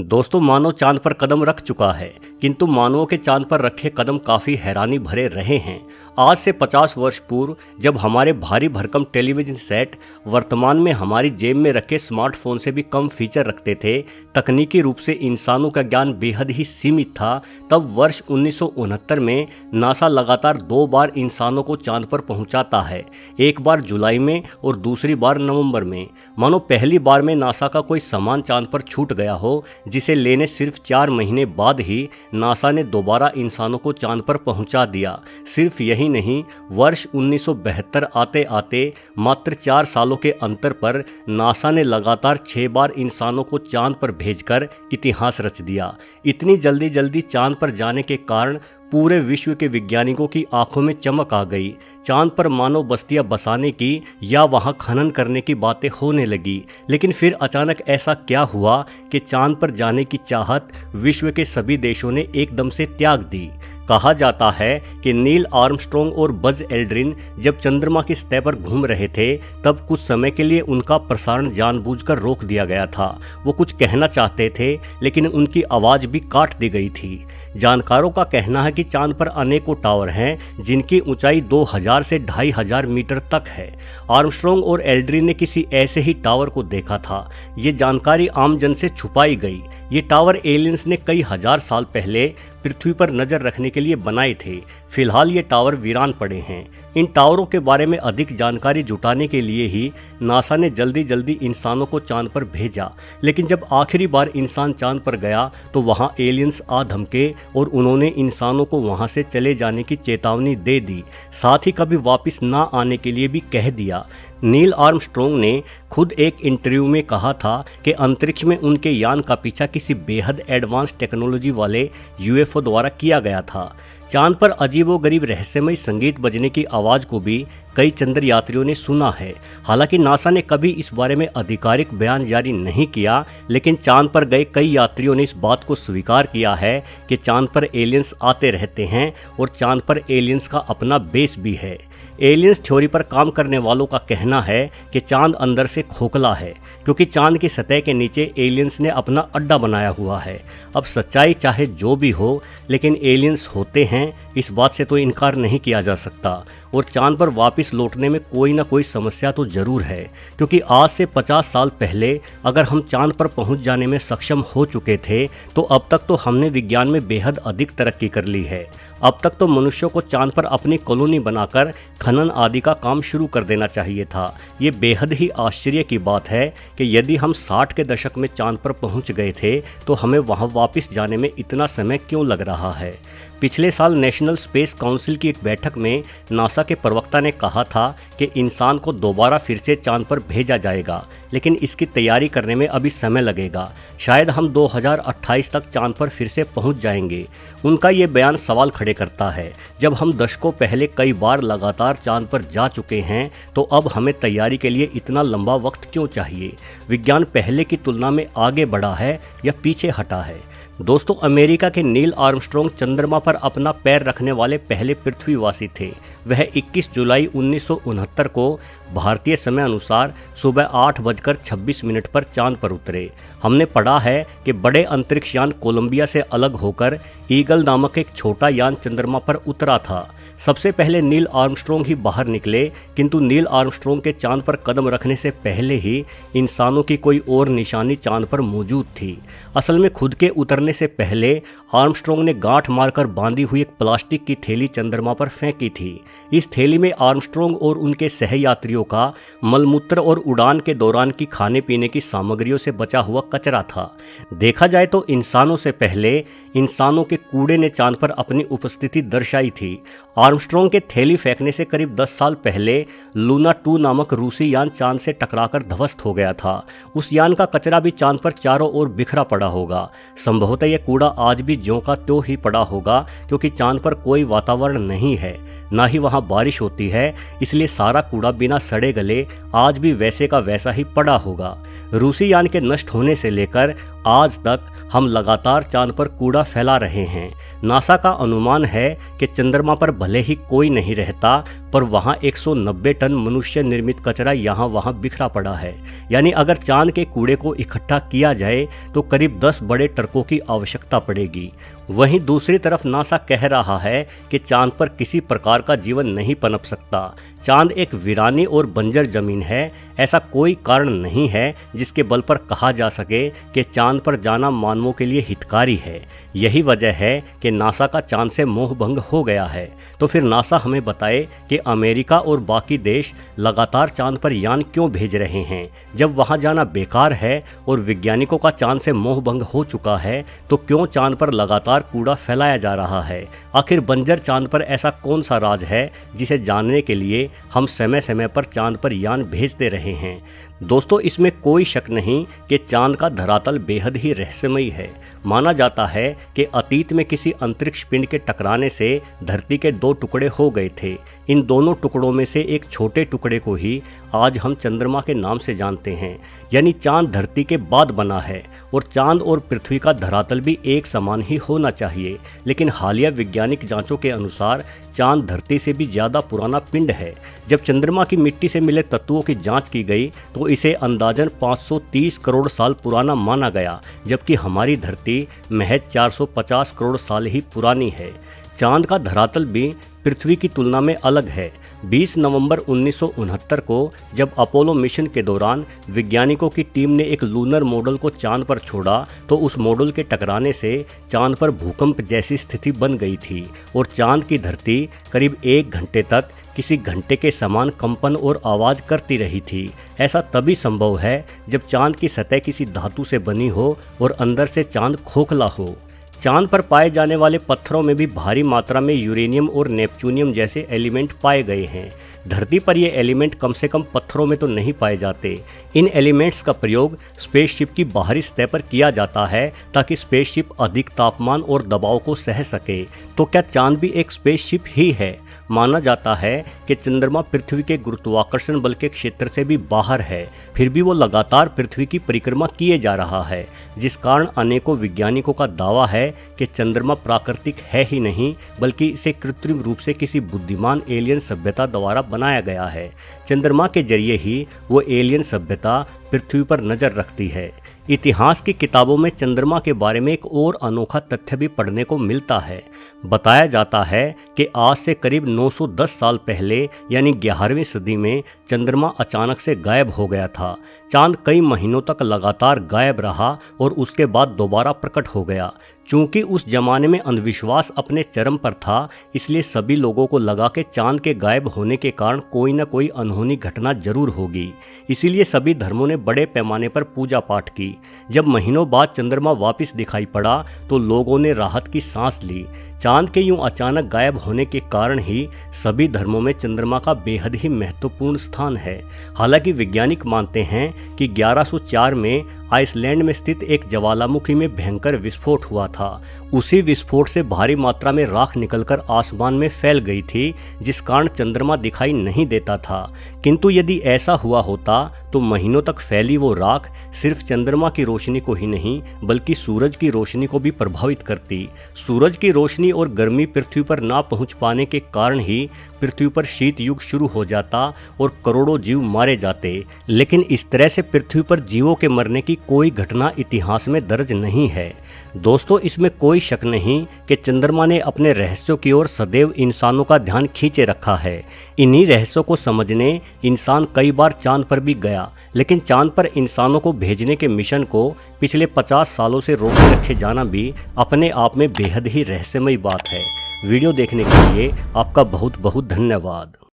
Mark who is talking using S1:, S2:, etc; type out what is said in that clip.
S1: दोस्तों, मानव चांद पर कदम रख चुका है, किंतु मानवों के चांद पर रखे कदम काफी हैरानी भरे रहे हैं। आज से 50 वर्ष पूर्व जब हमारे भारी भरकम टेलीविजन सेट वर्तमान में हमारी जेब में रखे स्मार्टफोन से भी कम फीचर रखते थे, तकनीकी रूप से इंसानों का ज्ञान बेहद ही सीमित था, तब वर्ष 1969 में नासा लगातार 2 बार इंसानों को चांद पर पहुंचाता है, एक बार जुलाई में और दूसरी बार नवंबर में। मानो पहली बार में नासा का कोई सामान चांद पर छूट गया हो, जिसे लेने सिर्फ 4 महीने बाद ही नासा ने दोबारा इंसानों को चांद पर पहुंचा दिया। सिर्फ यही नहीं, वर्ष 1972 आते आते मात्र 4 सालों के अंतर पर नासा ने लगातार 6 बार इंसानों को चांद पर भेजकर इतिहास रच दिया। इतनी जल्दी चांद पर जाने के कारण पूरे विश्व के वैज्ञानिकों की आंखों में चमक आ गई। चांद पर मानव बस्तियां बसाने की या वहां खनन करने की बातें होने लगी। लेकिन फिर अचानक ऐसा क्या हुआ कि चांद पर जाने की चाहत विश्व के सभी देशों ने एकदम से त्याग दी। कहा जाता है कि नील आर्मस्ट्रॉन्ग और बज एल्ड्रिन जब चंद्रमा की सतह पर घूम रहे थे, तब कुछ समय के लिए उनका प्रसारण जानबूझकर रोक दिया गया था। वो कुछ कहना चाहते थे, लेकिन उनकी आवाज भी काट दी गई थी। जानकारों का कहना है कि चांद पर अनेकों टावर हैं, जिनकी ऊंचाई 2000 से 2500 मीटर तक है। आर्मस्ट्रॉन्ग और एल्ड्रिन ने किसी ऐसे ही टावर को देखा था। ये जानकारी आम जन से छुपाई गई। ये टावर एलियंस ने कई हजार साल पहले पृथ्वी पर नजर रखने के लिए बनाए थे। फिलहाल ये टावर वीरान पड़े हैं। इन टावरों के बारे में अधिक जानकारी जुटाने के लिए ही नासा ने जल्दी इंसानों को चांद पर भेजा। लेकिन जब आखिरी बार इंसान चांद पर गया तो वहां एलियंस आ धमके और उन्होंने इंसानों को वहां से चले जाने की चेतावनी दे दी, साथ ही कभी वापस ना आने के लिए भी कह दिया। नील आर्मस्ट्रॉन्ग ने खुद एक इंटरव्यू में कहा था कि अंतरिक्ष में उनके यान का पीछा किसी बेहद एडवांस टेक्नोलॉजी वाले यूएफओ द्वारा किया गया था। चांद पर अजीबोगरीब रहस्यमय संगीत बजने की आवाज को भी कई चंद्र यात्रियों ने सुना है। हालांकि नासा ने कभी इस बारे में आधिकारिक बयान जारी नहीं किया, लेकिन चांद पर गए कई यात्रियों ने इस बात को स्वीकार किया है कि चांद पर एलियंस आते रहते हैं और चांद पर एलियंस का अपना बेस भी है। एलियंस थ्योरी पर काम करने वालों का कहना है कि चांद अंदर से खोखला है, क्योंकि चांद की सतह के नीचे एलियंस ने अपना अड्डा बनाया हुआ है। अब सच्चाई चाहे जो भी हो, लेकिन एलियंस होते हैं, इस बात से तो इनकार नहीं किया जा सकता। और चांद पर वापस लौटने में कोई ना कोई समस्या तो जरूर है, क्योंकि आज से 50 साल पहले अगर हम चांद पर पहुंच जाने में सक्षम हो चुके थे, तो अब तक तो हमने विज्ञान में बेहद अधिक तरक्की कर ली है। अब तक तो मनुष्यों को चांद पर अपनी कॉलोनी बनाकर खनन आदि का काम शुरू कर देना चाहिए था। ये बेहद ही आश्चर्य की बात है कि यदि हम 60 के दशक में चांद पर पहुंच गए थे, तो हमें वहां वापस जाने में इतना समय क्यों लग रहा है। पिछले साल नेशनल स्पेस काउंसिल की एक बैठक में नासा के प्रवक्ता ने कहा था कि इंसान को दोबारा फिर से चांद पर भेजा जाएगा, लेकिन इसकी तैयारी करने में अभी समय लगेगा। शायद हम 2028 तक चांद पर फिर से पहुंच जाएंगे। उनका ये बयान सवाल खड़े करता है। जब हम दशकों पहले कई बार लगातार चांद पर जा चुके हैं, तो अब हमें तैयारी के लिए इतना लंबा वक्त क्यों चाहिए। विज्ञान पहले की तुलना में आगे बढ़ा है या पीछे हटा है। दोस्तों, अमेरिका के नील आर्मस्ट्रॉन्ग चंद्रमा पर अपना पैर रखने वाले पहले पृथ्वीवासी थे। वह 21 जुलाई 1969 को भारतीय समय अनुसार सुबह 8:26 पर चांद पर उतरे। हमने पढ़ा है कि बड़े अंतरिक्ष यान कोलंबिया से अलग होकर ईगल नामक एक छोटा यान चंद्रमा पर उतरा था। सबसे पहले नील आर्मस्ट्रॉन्ग ही बाहर निकले, किंतु नील आर्मस्ट्रॉन्ग के चांद पर कदम रखने से पहले ही इंसानों की कोई और निशानी चांद पर मौजूद थी। असल में खुद के उतरने से पहले आर्मस्ट्रॉन्ग ने गांठ मारकर बांधी हुई एक प्लास्टिक की थैली चंद्रमा पर फेंकी थी। इस थैली में आर्मस्ट्रॉन्ग और उनके सहयात्रियों का मलमूत्र और उड़ान के दौरान की खाने पीने की सामग्रियों से बचा हुआ कचरा था। देखा जाए तो इंसानों से पहले इंसानों के कूड़े ने चांद पर अपनी उपस्थिति दर्शाई थी। आर्मस्ट्रॉन्ग के थैली फेंकने से करीब 10 साल पहले लूना 2 नामक रूसी यान चांद से टकराकर ध्वस्त हो गया था। उस यान का कचरा भी चांद पर चारों ओर बिखरा पड़ा होगा। संभवतः यह कूड़ा आज भी ज्यों का त्यों ही पड़ा होगा, क्योंकि चांद पर कोई वातावरण नहीं है, ना ही वहां बारिश होती है, इसलिए सारा कूड़ा बिना सड़े गले आज भी वैसे का वैसा ही पड़ा होगा। रूसी यान के नष्ट होने से लेकर आज तक हम लगातार चांद पर कूड़ा फैला रहे हैं। नासा का अनुमान है कि चंद्रमा पर भले ही कोई नहीं रहता, पर वहाँ 190 टन मनुष्य निर्मित कचरा यहाँ वहाँ बिखरा पड़ा है। यानी अगर चांद के कूड़े को इकट्ठा किया जाए तो करीब 10 बड़े ट्रकों की आवश्यकता पड़ेगी। वहीं दूसरी तरफ नासा कह रहा है कि चांद पर किसी प्रकार का जीवन नहीं पनप सकता। चांद एक वीरानी और बंजर जमीन है। ऐसा कोई कारण नहीं है जिसके बल पर कहा जा सके कि चांद पर जाना मानवों के लिए हितकारी है। यही वजह है कि नासा का चांद से मोह भंग हो गया है। तो फिर नासा हमें बताए कि अमेरिका और बाकी देश लगातार चांद पर यान क्यों भेज रहे हैं। जब वहां जाना बेकार है और वैज्ञानिकों का चांद से मोह भंग हो चुका है तो क्यों चांद पर लगातार कूड़ा फैलाया जा रहा है। आखिर बंजर चांद पर ऐसा कौन सा राज है जिसे जानने के लिए हम समय समय पर चांद पर यान भेजते रहे हैं। दोस्तों, इसमें कोई शक नहीं कि चांद का धरातल बेहद ही रहस्यमयी है। माना जाता है कि अतीत में किसी अंतरिक्ष पिंड के टकराने से धरती के 2 टुकड़े हो गए थे। इन दोनों टुकड़ों में से एक छोटे टुकड़े को ही आज हम चंद्रमा के नाम से जानते हैं। यानी चांद धरती के बाद बना है और चांद और पृथ्वी का धरातल भी एक समान ही होना चाहिए। लेकिन हालिया वैज्ञानिक जांचों के अनुसार चांद धरती से भी ज़्यादा पुराना पिंड है। जब चंद्रमा की मिट्टी से मिले तत्वों की जांच की गई तो इसे अंदाजन 530 करोड़ साल पुराना माना गया, जबकि हमारी धरती महज 450 करोड़ साल ही पुरानी है। चांद का धरातल भी पृथ्वी की तुलना में अलग है। 20 नवंबर 1969 को जब अपोलो मिशन के दौरान वैज्ञानिकों की टीम ने एक लूनर मॉडल को चांद पर छोड़ा तो उस मॉडल के टकराने से चांद पर भूकंप जैसी स्थिति बन गई थी और चांद की धरती करीब 1 घंटे तक किसी घंटे के समान कंपन और आवाज़ करती रही थी। ऐसा तभी संभव है जब चांद की सतह किसी धातु से बनी हो और अंदर से चांद खोखला हो। चांद पर पाए जाने वाले पत्थरों में भी भारी मात्रा में यूरेनियम और नेपच्यूनियम जैसे एलिमेंट पाए गए हैं। धरती पर ये एलिमेंट कम से कम पत्थरों में तो नहीं पाए जाते। इन एलिमेंट्स का प्रयोग स्पेसशिप की बाहरी सतह पर किया जाता है ताकि स्पेसशिप अधिक तापमान और दबाव को सह सके। तो क्या चांद भी एक स्पेसशिप ही है? माना जाता है कि चंद्रमा पृथ्वी के गुरुत्वाकर्षण बल के क्षेत्र से भी बाहर है, फिर भी वो लगातार पृथ्वी की परिक्रमा किए जा रहा है, जिस कारण अनेकों वैज्ञानिकों का दावा है कि चंद्रमा प्राकृतिक है ही नहीं बल्कि इसे कृत्रिम रूप से किसी बुद्धिमान एलियन सभ्यता द्वारा बनाया गया है। चंद्रमा के जरिए ही वो एलियन सभ्यता पृथ्वी पर नजर रखती है। इतिहास की किताबों में चंद्रमा के बारे में एक और अनोखा तथ्य भी पढ़ने को मिलता है। बताया जाता है कि आज से करीब 910 साल पहले यानी 11वीं सदी में चंद्रमा अचानक से गायब हो गया था। चांद कई महीनों तक लगातार गायब रहा और उसके बाद दोबारा प्रकट हो गया। चूंकि उस जमाने में अंधविश्वास अपने चरम पर था, इसलिए सभी लोगों को लगा कि चांद के गायब होने के कारण कोई न कोई अनहोनी घटना जरूर होगी। इसीलिए सभी धर्मों ने बड़े पैमाने पर पूजा पाठ की। जब महीनों बाद चंद्रमा वापस दिखाई पड़ा तो लोगों ने राहत की सांस ली। चांद के यूं अचानक गायब होने के कारण ही सभी धर्मों में चंद्रमा का बेहद ही महत्वपूर्ण स्थान है। हालांकि वैज्ञानिक मानते हैं कि 1104 में आइसलैंड में स्थित एक ज्वालामुखी में भयंकर विस्फोट हुआ था। उसी विस्फोट से भारी मात्रा में राख निकलकर आसमान में फैल गई थी, जिस कारण चंद्रमा दिखाई नहीं देता था। किंतु यदि ऐसा हुआ होता तो महीनों तक फैली वो राख सिर्फ चंद्रमा की रोशनी को ही नहीं बल्कि सूरज की रोशनी को भी प्रभावित करती। सूरज की रोशनी और गर्मी पृथ्वी पर ना पहुंच पाने के कारण ही पृथ्वी पर शीत युग शुरू हो जाता और करोड़ों जीव मारे जाते। लेकिन इस तरह से पृथ्वी पर जीवों के मरने की कोई घटना इतिहास में दर्ज नहीं है। दोस्तों, इसमें कोई शक नहीं कि चंद्रमा ने अपने रहस्यों की ओर सदैव इंसानों का ध्यान खींचे रखा है। इन्हीं रहस्यों को समझने इंसान कई बार चांद पर भी गया, लेकिन चांद पर इंसानों को भेजने के मिशन को पिछले 50 सालों से रोके रखे जाना भी अपने आप में बेहद ही रहस्यमयी बात है। वीडियो देखने के लिए आपका बहुत बहुत धन्यवाद।